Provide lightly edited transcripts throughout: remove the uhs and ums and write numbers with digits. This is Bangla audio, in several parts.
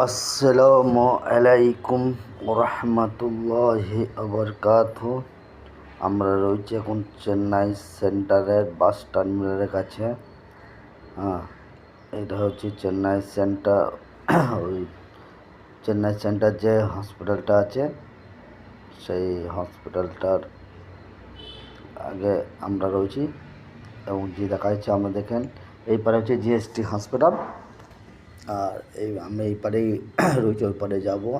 আসসালামু আলাইকুম রহমতুল্লাহি আবরকাতুহু। আমরা রয়েছি এখন চেন্নাই সেন্টারের বাস টার্মিনালের কাছে। এটা হচ্ছে চেন্নাই সেন্টার। ওই চেন্নাই সেন্টার যে হসপিটালটা আছে সেই হসপিটালটার আগে আমরা রয়েছি এবং যে দেখা যাচ্ছে আমরা দেখেন এই পারে হচ্ছে জিএসটি হসপিটাল। আর আমি এই পারেই রয়েছি, ওই পারে যাবো।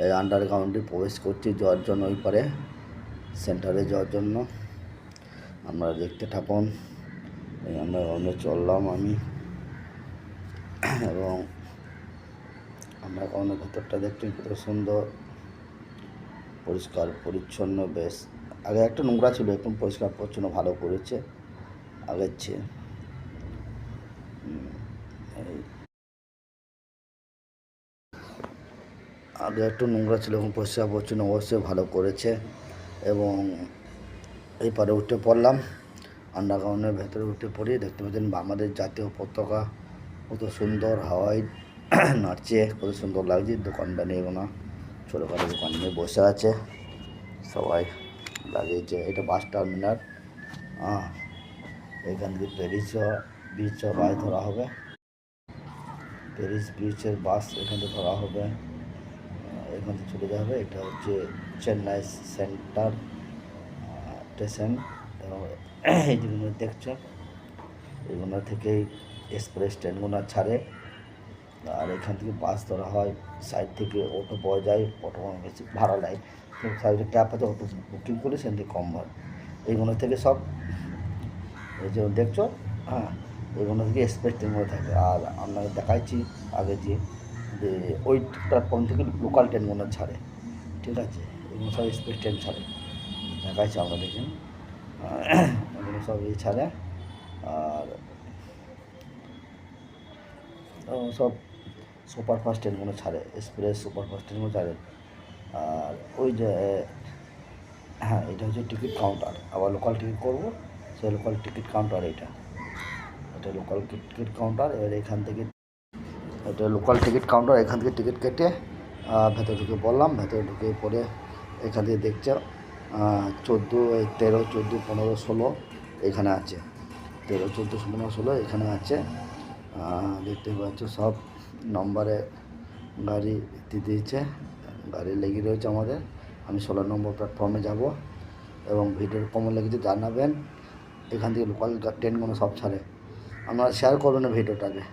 এই আন্ডারগ্রাউন্ডে প্রবেশ করছি যাওয়ার জন্য, ওই পারে সেন্টারে যাওয়ার জন্য। আমরা দেখতে থাকুন। এই আন্ডারগ্রাউন্ডে চললাম আমি, এবং আন্ডারগ্রাউন্ডের ভেতরটা দেখছি কত সুন্দর, পরিষ্কার পরিচ্ছন্ন। বেশ আগে একটা নোংরা ছিল, এখন পরিষ্কার পরিচ্ছন্ন ভালো করেছে আগের চেয়ে। আগে একটু নোংরা ছিল, এখন পরিষ্কার পরিচ্ছন্ন অবশ্যই ভালো করেছে। এবং এই পারে উঠে পড়লাম, আন্ডারগ্রাউন্ডের ভেতরে উঠে পড়ি। দেখতে পাচ্ছেন আমাদের জাতীয় পতাকা কত সুন্দর হাওয়ায় নাচছে, কত সুন্দর লাগছে। দোকানদানি এগুলো ছোটোখাটো দোকান নিয়ে বসে আছে সবাই লাগিয়েছে। এটা বাস টার্মিনাল। এখান থেকে প্যারিস বিচ বাস ধরা হবে, প্যারিস বিচের বাস এখান থেকে ধরা হবে, এখান থেকে চলে যাবে। এটা হচ্ছে চেন্নাই সেন্টার স্টেশন। এই যেগুলো দেখছো এগুলো থেকেই এক্সপ্রেস ট্রেনগুলো ছাড়ে, আর এখান থেকে বাস ধরা হয়। সাইড থেকে অটো পাওয়া যায়, অটো বেশি ভাড়া নেয়, সাইডে ক্যাব আছে, অটো বুকিং করে সেখান থেকে কম হয়। এইগুলো থেকে সব এই যে দেখছো, এইগুলো থেকে এক্সপ্রেস ট্রেনগুলো থাকে। আর আমরা দেখাচ্ছি আগে যে ওই প্ল্যাটফর্ম থেকে লোকাল ট্রেনগুলো ছাড়ে, ঠিক আছে। এগুলো সব এক্সপ্রেস ট্রেন ছাড়ে, দেখাচ্ছি আমরা দেখুন। এগুলো সব এই ছাড়ে, আর সব সুপারফাস্ট ট্রেনগুলো ছাড়ে, এক্সপ্রেস সুপারফাস্ট ট্রেনগুলো ছাড়ে। আর ওই যে এটা হচ্ছে টিকিট কাউন্টার। আবার লোকাল টিকিট করবো, সেই লোকাল টিকিট কাউন্টার এটা লোকাল টিকিট কাউন্টার। এবার এখান থেকে এটা লোকাল টিকিট কাউন্টার, এখান থেকে টিকিট কেটে ভেতরে ঢুকে পড়লাম। ভেতরে ঢুকে পড়ে এখান থেকে দেখছে 14, 13, 14, 15, 16 এখানে আছে। 13, 14, 15, 16 এখানে আছে। দেখতে পাচ্ছ সব নম্বরে গাড়ি দিয়েছে, গাড়ি লেগে রয়েছে আমাদের। আমি 16 নম্বর প্ল্যাটফর্মে যাব, এবং ভিডিওর কমন লেগেছে জানাবেন। এখান থেকে লোকাল ট্রেনগুলো সব ছাড়ে। আপনারা শেয়ার করবেন ভিডিওটাকে।